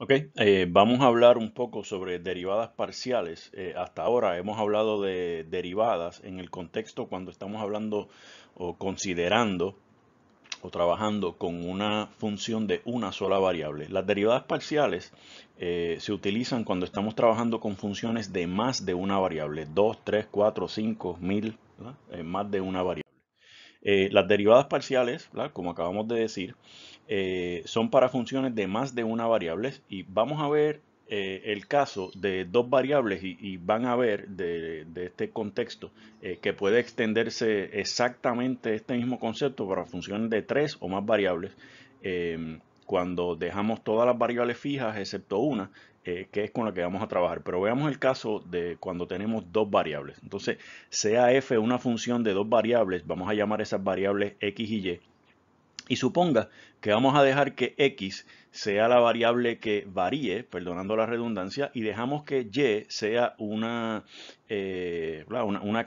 Ok, vamos a hablar un poco sobre derivadas parciales. Hasta ahora hemos hablado de derivadas en el contexto cuando estamos hablando o considerando o trabajando con una función de una sola variable. Las derivadas parciales se utilizan cuando estamos trabajando con funciones de más de una variable, 2, 3, 4, 5, 1000, ¿verdad? Más de una variable. Las derivadas parciales, ¿verdad? Como acabamos de decir, son para funciones de más de una variable y vamos a ver el caso de dos variables y van a ver de este contexto que puede extenderse exactamente este mismo concepto para funciones de tres o más variables cuando dejamos todas las variables fijas excepto una que es con la que vamos a trabajar. Pero veamos el caso de cuando tenemos dos variables. Entonces, sea f una función de dos variables, vamos a llamar esas variables x y y. Y suponga que vamos a dejar que x sea la variable que varíe, perdonando la redundancia, y dejamos que y sea una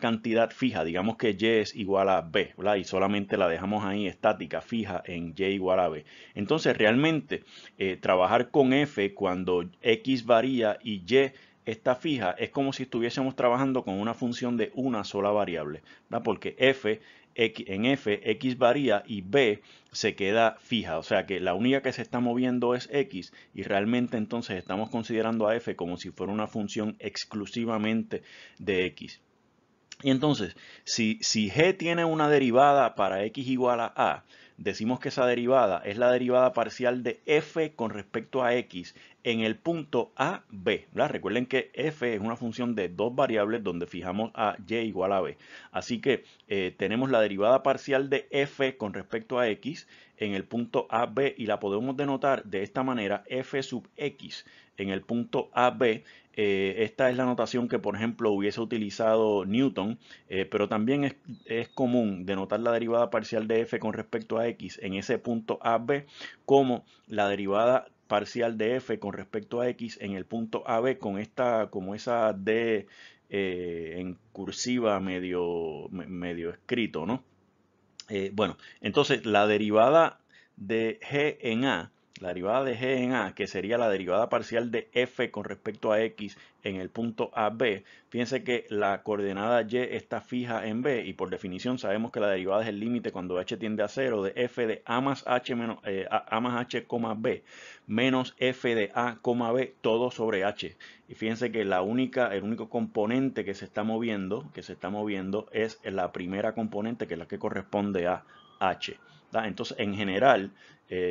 cantidad fija. Digamos que y es igual a b, ¿verdad? Y solamente la dejamos ahí estática, fija en y igual a b. Entonces, realmente, trabajar con f cuando x varía y y está fija es como si estuviésemos trabajando con una función de una sola variable, ¿verdad? Porque en f, x varía y b se queda fija, o sea que la única que se está moviendo es x y realmente entonces estamos considerando a f como si fuera una función exclusivamente de x. Y entonces, si g tiene una derivada para x igual a, decimos que esa derivada es la derivada parcial de f con respecto a x en el punto a, b, ¿verdad? Recuerden que f es una función de dos variables donde fijamos a y igual a b. Así que tenemos la derivada parcial de f con respecto a x en el punto a, b y la podemos denotar de esta manera, f sub x en el punto a, b. Esta es la notación que, por ejemplo, hubiese utilizado Newton, pero también es común denotar la derivada parcial de f con respecto a x en ese punto a, b como la derivada parcial de f con respecto a x en el punto a, b con como esa d en cursiva medio escrito, ¿no? Bueno, entonces la derivada de g en a, la derivada de g en a, que sería la derivada parcial de f con respecto a x en el punto a, b, fíjense que la coordenada y está fija en b y por definición sabemos que la derivada es el límite cuando h tiende a 0 de f de a más h, a más h, b menos f de a, b todo sobre h. Y fíjense que el único componente que se está moviendo es la primera componente, que es la que corresponde a h. ¿Da? Entonces, en general,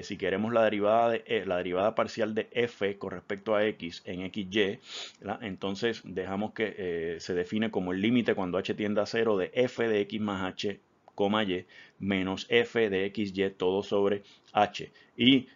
si queremos la derivada parcial de f con respecto a x en xy, ¿da? Entonces dejamos que se define como el límite cuando h tiende a 0 de f de x más h, y menos f de xy todo sobre h. Y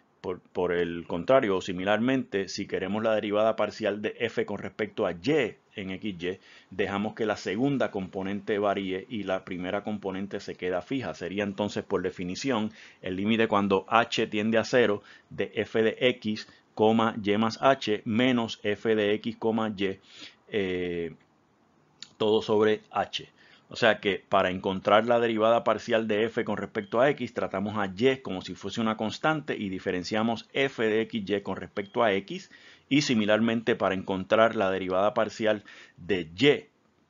por el contrario, o similarmente, si queremos la derivada parcial de f con respecto a y en xy, dejamos que la segunda componente varíe y la primera componente se queda fija. Sería entonces, por definición, el límite cuando h tiende a 0 de f de x, y más h, menos f de x, y, todo sobre h. O sea que para encontrar la derivada parcial de f con respecto a x, tratamos a y como si fuese una constante y diferenciamos f de xy con respecto a x. Y similarmente para encontrar la derivada parcial de y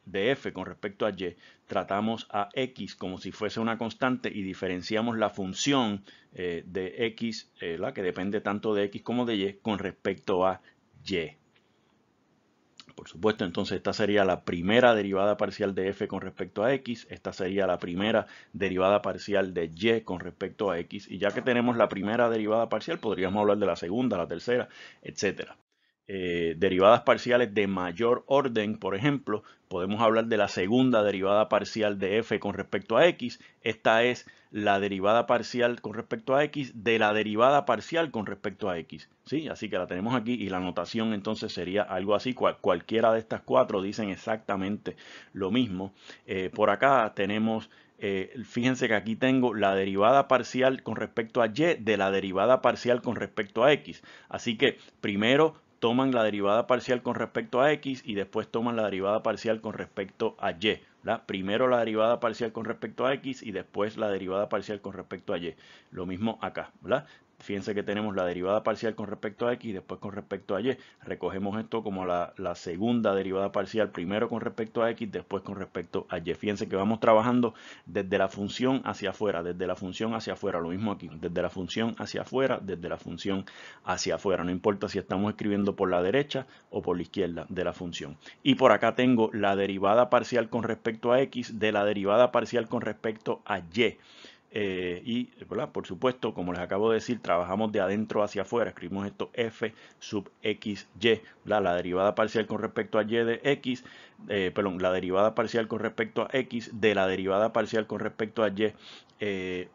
de f con respecto a y, tratamos a x como si fuese una constante y diferenciamos la función de x, la que depende tanto de x como de y, con respecto a y. Por supuesto, entonces esta sería la primera derivada parcial de f con respecto a x, esta sería la primera derivada parcial de y con respecto a x, y ya que tenemos la primera derivada parcial, podríamos hablar de la segunda, la tercera, etcétera. Derivadas parciales de mayor orden, por ejemplo, podemos hablar de la segunda derivada parcial de f con respecto a x. Esta es la derivada parcial con respecto a x de la derivada parcial con respecto a x. ¿Sí? Así que la tenemos aquí y la notación entonces sería algo así. Cualquiera de estas cuatro dicen exactamente lo mismo. Por acá tenemos fíjense que aquí tengo la derivada parcial con respecto a y de la derivada parcial con respecto a x. Así que primero toman la derivada parcial con respecto a x y después toman la derivada parcial con respecto a y. ¿Verdad? Primero la derivada parcial con respecto a x y después la derivada parcial con respecto a y. Lo mismo acá, ¿verdad? fíjense que tenemos la derivada parcial con respecto a x y después con respecto a y. Recogemos esto como la segunda derivada parcial, primero con respecto a x, después con respecto a y. Fíjense que vamos trabajando desde la función hacia afuera, desde la función hacia afuera. Lo mismo aquí, desde la función hacia afuera, desde la función hacia afuera. No importa si estamos escribiendo por la derecha o por la izquierda de la función. Y por acá tengo la derivada parcial con respecto a x de la derivada parcial con respecto a y. Y ¿verdad? Por supuesto, como les acabo de decir, trabajamos de adentro hacia afuera. Escribimos esto f sub x y, la derivada parcial con respecto a y de x, perdón, la derivada parcial con respecto a x de la derivada parcial con respecto a y de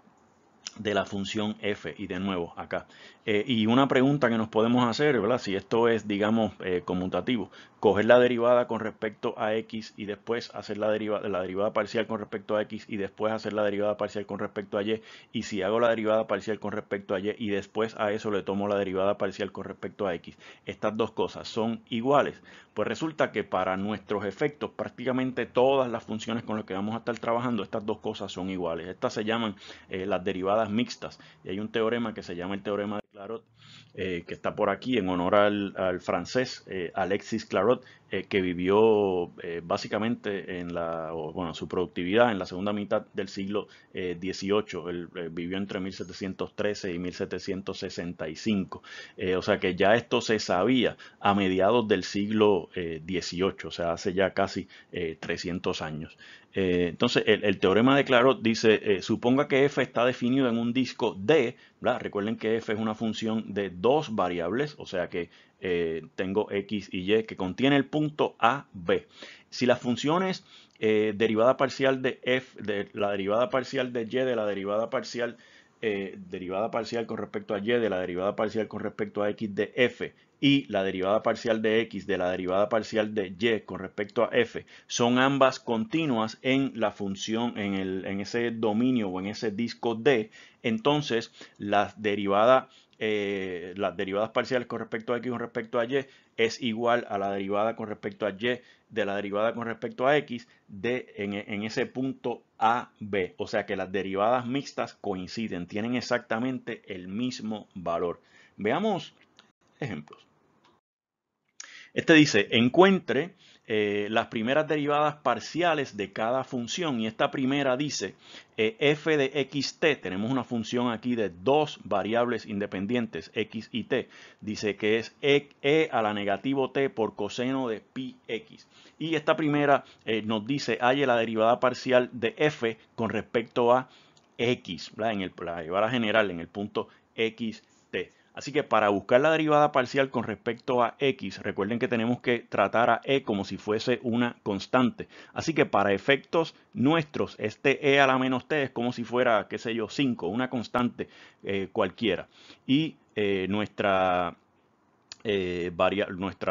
la función f. Y de nuevo acá. Y una pregunta que nos podemos hacer, ¿verdad? Si esto es, digamos, conmutativo, coger la derivada con respecto a x y después hacer la derivada parcial con respecto a x y después hacer la derivada parcial con respecto a y. Y si hago la derivada parcial con respecto a y después a eso le tomo la derivada parcial con respecto a x, estas dos cosas son iguales. Pues resulta que para nuestros efectos prácticamente todas las funciones con las que vamos a estar trabajando, estas dos cosas son iguales. Estas se llaman las derivadas mixtas. Y hay un teorema que se llama el teorema de Clairaut, que está por aquí en honor al francés Alexis Clairaut, que vivió básicamente en su productividad en la segunda mitad del siglo XVIII. Él vivió entre 1713 y 1765. O sea que ya esto se sabía a mediados del siglo XVIII, o sea, hace ya casi 300 años. Entonces, el teorema de Clairaut dice, suponga que f está definido en un disco D, ¿verdad? Recuerden que f es una función de dos variables, o sea que tengo x y y que contiene el punto A, B. Si las funciones derivada parcial de f, de la derivada parcial de y, de la derivada parcial con respecto a y, de la derivada parcial con respecto a x de f, y la derivada parcial de x de la derivada parcial de y con respecto a f son ambas continuas en la función, en ese dominio o en ese disco D, entonces las derivadas parciales con respecto a x con respecto a y es igual a la derivada con respecto a y de la derivada con respecto a x en ese punto A, B. O sea que las derivadas mixtas coinciden, tienen exactamente el mismo valor. Veamos ejemplos. Este dice, encuentre las primeras derivadas parciales de cada función. Y esta primera dice, f de xt, tenemos una función aquí de dos variables independientes, x y t. Dice que es e a la negativo t por coseno de pi x. Y esta primera nos dice, halle la derivada parcial de f con respecto a x, ¿verdad? La derivada general en el punto xt. Así que para buscar la derivada parcial con respecto a x, recuerden que tenemos que tratar a e como si fuese una constante. Así que para efectos nuestros, este e a la menos t es como si fuera, qué sé yo, 5, una constante cualquiera. Y nuestra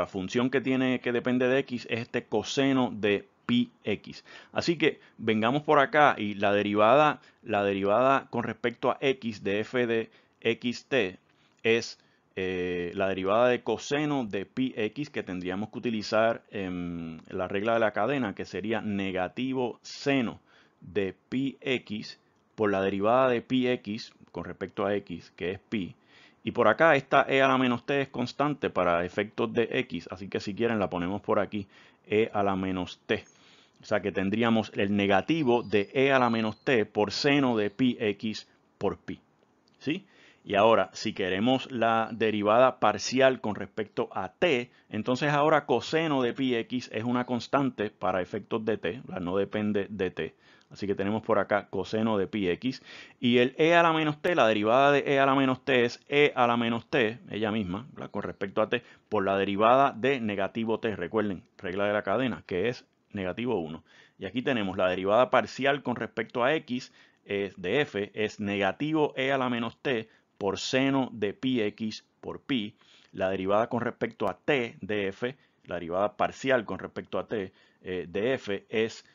función que depende de x es este coseno de pi x. Así que vengamos por acá y la derivada con respecto a x de f de xt es la derivada de coseno de pi x, que tendríamos que utilizar en la regla de la cadena, que sería negativo seno de pi x por la derivada de pi x con respecto a x, que es pi. Y por acá esta e a la menos t es constante para efectos de x, así que si quieren la ponemos por aquí, e a la menos t. O sea que tendríamos el negativo de e a la menos t por seno de pi x por pi. ¿Sí? Y ahora, si queremos la derivada parcial con respecto a t, entonces ahora coseno de pi x es una constante para efectos de t, no depende de t. Así que tenemos por acá coseno de pi x. Y el e a la menos t, la derivada de e a la menos t es e a la menos t, ella misma, con respecto a t, por la derivada de negativo t. Recuerden, regla de la cadena, que es negativo 1. Y aquí tenemos la derivada parcial con respecto a x de f es negativo e a la menos t por seno de pi x por pi. La derivada con respecto a t de f, la derivada parcial con respecto a t de f es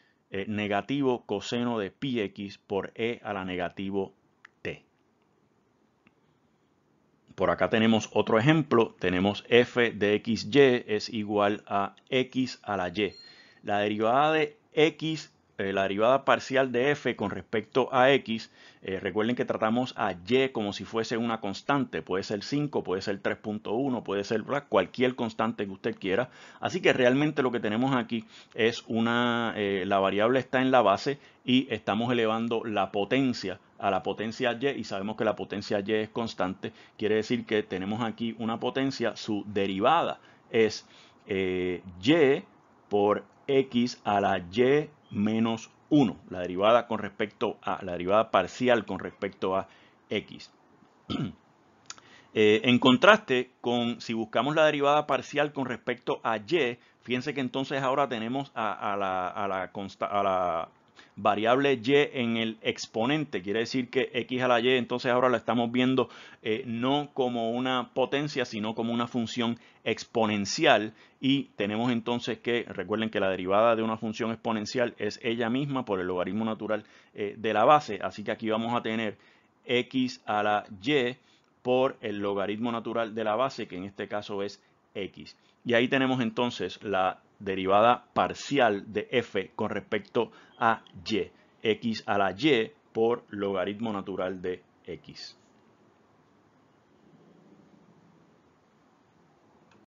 negativo coseno de pi x por e a la negativo t. Por acá tenemos otro ejemplo. Tenemos f de xy es igual a x a la y. La derivada de x la derivada parcial de f con respecto a x. Recuerden que tratamos a y como si fuese una constante. Puede ser 5, puede ser 3.1, puede ser, ¿verdad?, cualquier constante que usted quiera. Así que realmente lo que tenemos aquí es la variable está en la base y estamos elevando la potencia a la potencia y, y sabemos que la potencia y es constante. Quiere decir que tenemos aquí una potencia, su derivada es y por x a la y menos 1, la derivada la derivada parcial con respecto a x. En contraste con si buscamos la derivada parcial con respecto a y, fíjense que entonces ahora tenemos a la variable y en el exponente. Quiere decir que x a la y entonces ahora la estamos viendo no como una potencia, sino como una función exponencial. Y tenemos entonces que, recuerden que la derivada de una función exponencial es ella misma por el logaritmo natural de la base. Así que aquí vamos a tener x a la y por el logaritmo natural de la base, que en este caso es x. Y ahí tenemos entonces la derivada parcial de f con respecto a y, x a la y por logaritmo natural de x.